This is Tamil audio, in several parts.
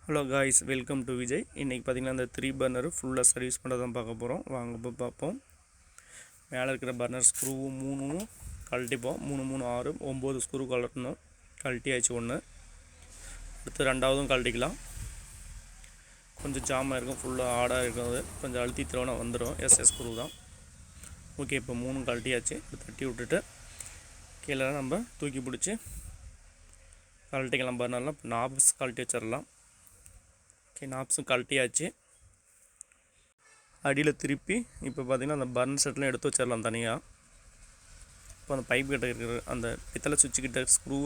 Hello guys, welcome to Vijay. இன்றைக்கி பார்த்திங்கன்னா அந்த 3 பர்னர் ஃபுல்லாக சர்வீஸ் பண்ணுறதான் பார்க்க போகிறோம். வாங்க போய் பார்ப்போம். மேலே இருக்கிற பர்னர் ஸ்க்ரூவும் 3 கழட்டிப்போம். 3 3 6 9 ஸ்க்ரூ கழட்டணும். கழட்டியாச்சு ஒன்று. அடுத்து ரெண்டாவதும் கழட்டிக்கலாம். கொஞ்சம் ஜாமாக இருக்கும், ஃபுல்லாக ஆடாக இருக்கும். அது கொஞ்சம் அழுத்தி தரோன்னா வந்துடும். எஸ்எஸ் ஸ்க்ரூ தான். ஓகே, இப்போ 3 கழட்டியாச்சு. தட்டி விட்டுட்டு கீழே நம்ம தூக்கி பிடிச்சி கழட்டிக்கலாம். பர்னர்லாம் நாப்ஸ் கழட்டி வச்சிடலாம். ஓகே, நாப்ஸும் கழட்டியாச்சு. அடியில் திருப்பி இப்போ பார்த்திங்கன்னா அந்த பர்னர் செட்லாம் எடுத்து வச்சிடலாம் தனியாக. இப்போ அந்த பைப் கிட்ட இருக்கிற அந்த பித்தளை சுவிட்சுக்கிட்ட ஸ்க்ரூ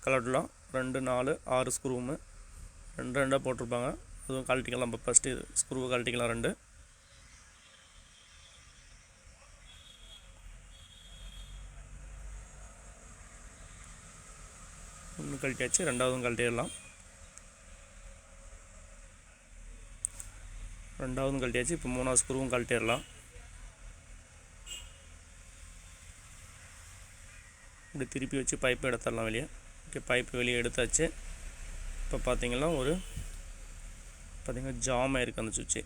கலட்டலாம். 2 4 6 ஸ்க்ரூவும் 2 2 போட்டிருப்பாங்க. அதுவும் கழட்டிக்கலாம். இப்போ ஃபஸ்ட்டு ஸ்க்ரூவை கழட்டிக்கலாம். 2 ஒன்று கழட்டியாச்சு. ரெண்டாவதும் கழட்டிடலாம். ரெண்டாவதும் கழட்டியாச்சு. இப்போ 3ஆவது ஸ்க்ரூவும் கழட்டிடலாம். இப்படி திருப்பி வச்சு பைப்பை எடுத்துடலாம் வெளியே. ஓகே, பைப்பு வெளியே எடுத்தாச்சு. இப்போ பார்த்திங்கன்னா பார்த்திங்கன்னா ஜாமாக இருக்குது அந்த சுவிட்சு.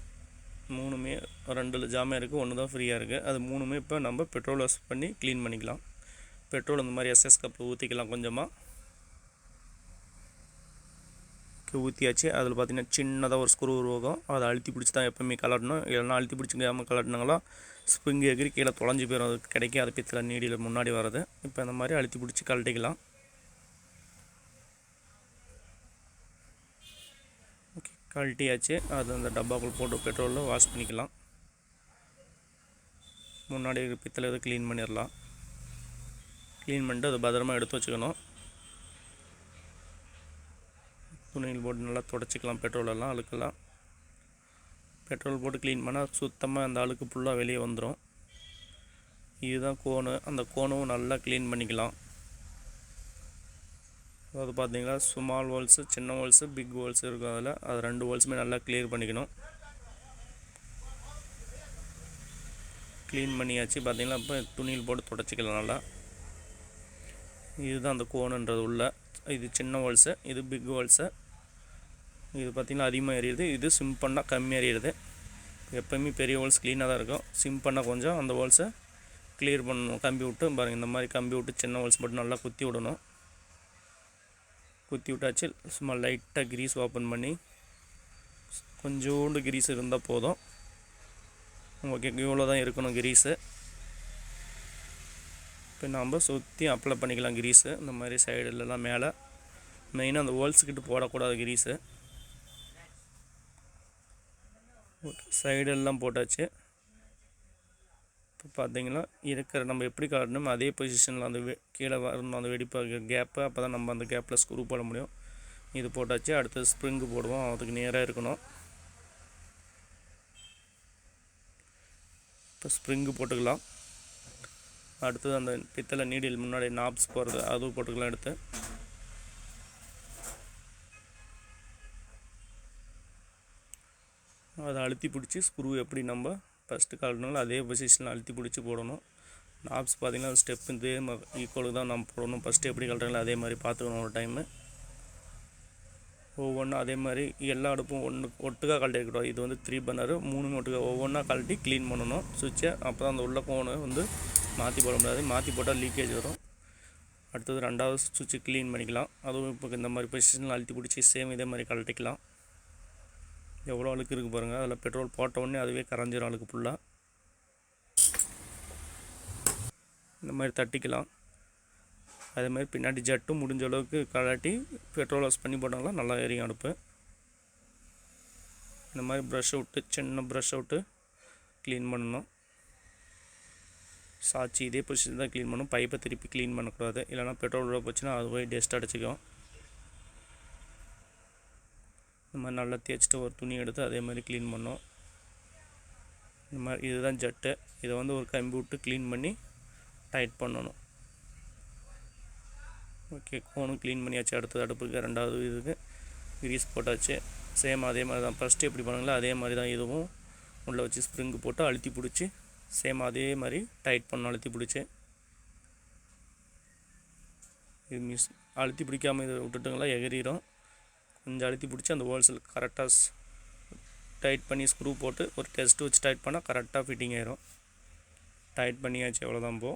3மே 2 ஜாமாக இருக்குது, 1 தான் ஃப்ரீயாக இருக்குது. அது 3மே இப்போ நம்ம பெட்ரோல் வாஷ் பண்ணி க்ளீன் பண்ணிக்கலாம். பெட்ரோல் இந்த மாதிரி எஸ்எஸ் கப்பில் ஊற்றிக்கலாம் கொஞ்சமாக. ஊற்றியாச்சு. அதில் பார்த்திங்கன்னா சின்னதாக ஒரு ஸ்க்ரூ உருவாகும். அதை அழுத்தி பிடிச்சி தான் எப்போவுமே கலட்டணும். இல்லைனா அழுத்தி பிடிச்சிக்காமல் கலட்டினாங்களா ஸ்ப்ரிங் எகிரி கீழே தொலைஞ்சி போயிடும். அது கிடைக்காத பித்தளை நீடியில் முன்னாடி வர்றது. இப்போ இந்த மாதிரி அழுத்தி பிடிச்சி கழட்டிக்கலாம். ஓகே, கழட்டியாச்சு. அது அந்த டப்பாக்குள் போட்டு பெட்ரோலில் வாஷ் பண்ணிக்கலாம். முன்னாடி பித்தளை இதை க்ளீன் பண்ணிடலாம். க்ளீன் பண்ணிட்டு அதை பத்திரமா எடுத்து வச்சுக்கணும். துணியில் போட்டு நல்லா துடைச்சிக்கலாம். பெட்ரோலெல்லாம் அழுக்கெல்லாம் பெட்ரோல் போட்டு க்ளீன் பண்ணால் சுத்தமாக அந்த அழுக்கு ஃபுல்லாக வெளியே வந்துடும். இதுதான் கோனு. அந்த கோனும் நல்லா க்ளீன் பண்ணிக்கலாம். அதாவது பார்த்திங்கன்னா ஸ்மால் ஹோல்ஸு, சின்ன ஹோல்ஸு, பிக் ஹோல்ஸு இருக்கும். அது 2 ஹோல்ஸுமே நல்லா க்ளியர் பண்ணிக்கணும். க்ளீன் பண்ணியாச்சு. பார்த்திங்கன்னா இப்போ துணியில் போட்டு துடைச்சிக்கலாம் நல்லா. இதுதான் அந்த கோனுன்றது உள்ள. இது சின்ன ஹோல்ஸு, இது பிக் ஹோல்ஸு. இது பார்த்திங்கன்னா அதிகமாக எரியுது. இது சிம் பண்ணால் கம்மி எரியுது. எப்போயுமே பெரிய ஹோல்ஸ் க்ளீனாக தான் இருக்கும். சிம் பண்ணால் கொஞ்சம் அந்த ஹோல்ஸை க்ளியர் பண்ணணும். கம்பி விட்டு பாருங்கள், இந்த மாதிரி கம்பி விட்டு சின்ன ஹோல்ஸ் மட்டும் நல்லா குத்தி விடணும். குத்தி விட்டாச்சு. சும்மா லைட்டாக கிரீஸ் ஓப்பன் பண்ணி கொஞ்சோண்டு கிரீஸ் இருந்தால் போதும். ஓகே, இவ்வளோ தான் இருக்கணும் கிரீஸு. இப்போ நம்ம சுற்றி அப்ளை பண்ணிக்கலாம் கிரீஸு. இந்த மாதிரி சைடுலலாம் மேலே மெயினாக அந்த ஹோல்ஸுக்கிட்ட போடக்கூடாது கிரீஸு. ஓகே, சைடெல்லாம் போட்டாச்சு. இப்போ பார்த்திங்கன்னா இருக்கிற நம்ம எப்படி காட்டணும் அதே பொசிஷனில் அந்த கீழே வரணும் அந்த வெடிப்பாக கேப்பு. அப்போ தான் நம்ம அந்த கேப்பில் ஸ்க்ரூ போட முடியும். இது போட்டாச்சு. அடுத்தது ஸ்ப்ரிங்கு போடுவோம். அதுக்கு நேராக இருக்கணும். இப்போ ஸ்ப்ரிங்கு போட்டுக்கலாம். அடுத்தது அந்த பித்தளை நீடில் முன்னாடி நாப்ஸ் போகிறது அதுவும் போட்டுக்கலாம். எடுத்து அதை அழுத்தி பிடிச்சி ஸ்க்ரூ எப்படி நம்ம ஃபஸ்ட்டு கழட்டினாலும் அதே பொசிஷனில் அழுத்தி பிடிச்சி போடணும். நாப்ஸ் பார்த்திங்கன்னா அந்த ஸ்டெப் இதே ஈக்குவலுக்கு தான் நம்ம போடணும். ஃபஸ்ட்டு எப்படி கழட்டுறாங்களோ அதே மாதிரி பார்த்துக்கணும் ஒரு டைமு. ஒவ்வொன்றும் அதே மாதிரி எல்லா அடுப்பும் ஒட்டுக்காக கழட்டிக்கூடாது. இது 3 பர்னர் 3 ஒட்டுக்காக ஒவ்வொன்றா கழட்டி க்ளீன் பண்ணணும் சுவிட்சை. அப்போ தான் அந்த உள்ள கோனை மாற்றி போட முடியாது. மாற்றி போட்டால் லீக்கேஜ் வரும். அடுத்தது 2வது சுவிட்சு க்ளீன் பண்ணிக்கலாம். அதுவும் இப்போ இந்த மாதிரி பொசிஷனில் அழுத்தி பிடிச்சி சேம் இதே மாதிரி கழட்டிக்கலாம். எவ்வளோ அழுக்கு இருக்குது பாருங்கள். அதில் பெட்ரோல் போட்ட உடனே அதுவே கரைஞ்சிரும் அழுக்கு ஃபுல்லாக. இந்த மாதிரி தட்டிக்கலாம். அதே மாதிரி பின்னாடி ஜட்டும் முடிஞ்ச அளவுக்கு கழட்டி பெட்ரோல் வாஷ் பண்ணி போட்டாங்களா நல்லா எரியும் அடுப்பு. இந்த மாதிரி ப்ரஷ் விட்டு சின்ன ப்ரஷ் விட்டு க்ளீன் பண்ணணும். சாட்சி இதே பொசிஷன் தான் க்ளீன் பண்ணணும். பைப்பை திருப்பி க்ளீன் பண்ணக்கூடாது. இல்லைனா பெட்ரோல் உள்ள போச்சுன்னா அது போய் டஸ்ட் அடிச்சிக்கும். இந்த மாதிரி நல்லா தேய்ச்சிட்டு ஒரு துணி எடுத்து அதே மாதிரி க்ளீன் பண்ணோம். இந்த மாதிரி இதுதான் ஜட்டு. இதை ஒரு கம்பி விட்டு க்ளீன் பண்ணி டைட் பண்ணணும். ஓகே, கோனும் க்ளீன் பண்ணியாச்சு. அடுத்தது அடுப்புக்கு 2வது இதுக்கு கிரீஸ் போட்டாச்சு. சேம் அதே மாதிரி தான் ஃபஸ்ட்டு எப்படி பண்ணுங்களோ அதே மாதிரி தான் இதுவும் உள்ளே வச்சு ஸ்ப்ரிங்கு போட்டு அழுத்தி பிடிச்சி சேம் அதே மாதிரி டைட் பண்ணணும். அழுத்தி பிடிச்சி இது அழுத்தி பிடிக்காமல் இதை விட்டுட்டுங்களா எகிரிடும். கொஞ்சம் அழுத்தி பிடிச்சி அந்த ஹோல்ஸில் கரெக்டாக டைட் பண்ணி ஸ்க்ரூ போட்டு ஒரு டெஸ்ட் வச்சு டைட் பண்ணால் கரெக்டாக ஃபிட்டிங் ஆயிரும். டைட் பண்ணியாச்சு, எவ்வளோதான் போ.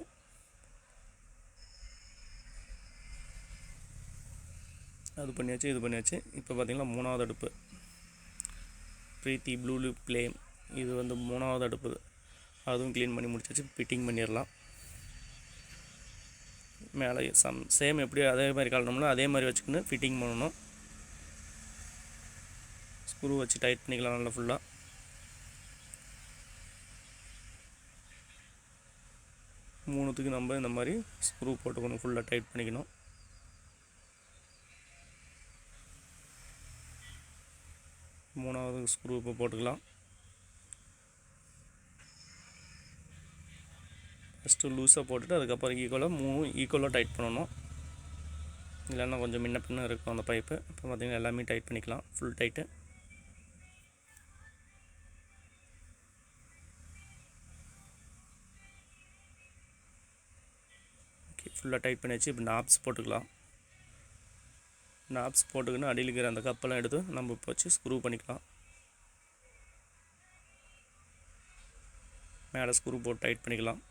அது பண்ணியாச்சு, இது பண்ணியாச்சு. இப்போ பார்த்திங்கன்னா 3வது அடுப்பு ப்ரீத்தி ப்ளூ லூப் ஃப்ளேம். இது வந்து 3வது அடுப்பு. அதுவும் க்ளீன் பண்ணி முடிச்சாச்சு. ஃபிட்டிங் பண்ணிடலாம். மேலே சேம் எப்படி அதே மாதிரி கலட்டோம்னா அதே மாதிரி வச்சுக்கின்னு ஃபிட்டிங் பண்ணணும். ஸ்க்ரூ வச்சு டைட் பண்ணிக்கலாம் நல்லா ஃபுல்லாக. மூணுத்துக்கு நம்ம இந்த மாதிரி ஸ்க்ரூ போட்டுக்கணும், ஃபுல்லாக டைட் பண்ணிக்கணும். மூணாவது ஸ்க்ரூ இப்போ போட்டுக்கலாம். ஃபஸ்ட்டு லூஸாக போட்டுட்டு அதுக்கப்புறம் ஈக்குவலாக டைட் பண்ணணும். இல்லைன்னா கொஞ்சம் முன்ன பின்ன இருக்கும் அந்த பைப்பு. இப்போ பார்த்திங்கன்னா எல்லாமே டைட் பண்ணிக்கலாம், ஃபுல் டைட்டு. ஓகே, ஃபுல்லாக டைட் பண்ணியாச்சு. இப்போ நாப்ஸ் போட்டுக்கலாம். நாப்ஸ் போட்டுக்கின்னு அடியில் இருக்கிற அந்த கப்பெல்லாம் எடுத்து நம்ம இப்போ வச்சு ஸ்க்ரூ பண்ணிக்கலாம். மேலே ஸ்க்ரூ போட்டு டைட் பண்ணிக்கலாம்.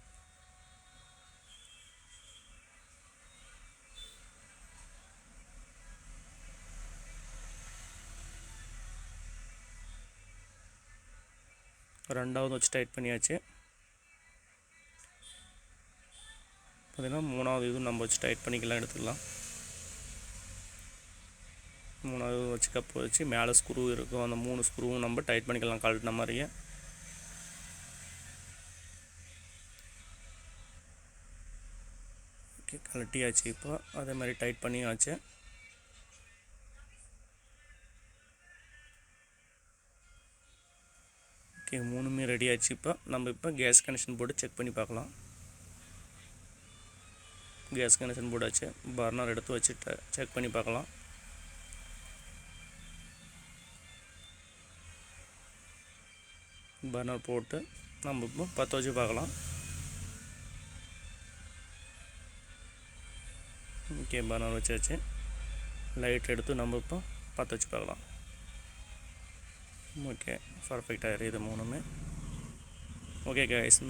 ரெண்டாவது வச்சு டைட் பண்ணியாச்சு. பார்த்திங்கன்னா 3வது இதுவும் நம்ம வச்சு டைட் பண்ணிக்கலாம், எடுத்துக்கலாம். 3வது வச்சு கப்பு வச்சு மேலே ஸ்க்ரூ இருக்கும், அந்த 3 ஸ்க்ரூவும் நம்ம டைட் பண்ணிக்கலாம் கழட்டின மாதிரியே. ஓகே, கழட்டியாச்சு. இப்போ அதே மாதிரி டைட் பண்ணியாச்சு. ஓகே, 3மே ரெடி ஆச்சு. இப்போ கேஸ் கனெக்ஷன் போட்டு செக் பண்ணி பார்க்கலாம். கேஸ் கனெக்ஷன் போட்டாச்சு. பர்னர் எடுத்து வச்சுட்டு செக் பண்ணி பார்க்கலாம். பர்னர் போட்டு நம்ம இப்போ பற்ற வச்சு பார்க்கலாம். ஓகே, பர்னர் வச்சாச்சு. லைட் எடுத்து நம்ம இப்போ பற்ற வச்சு பார்க்கலாம். ஓகே, பர்ஃபெக்டாக எரியுது 3மே. Okay guys.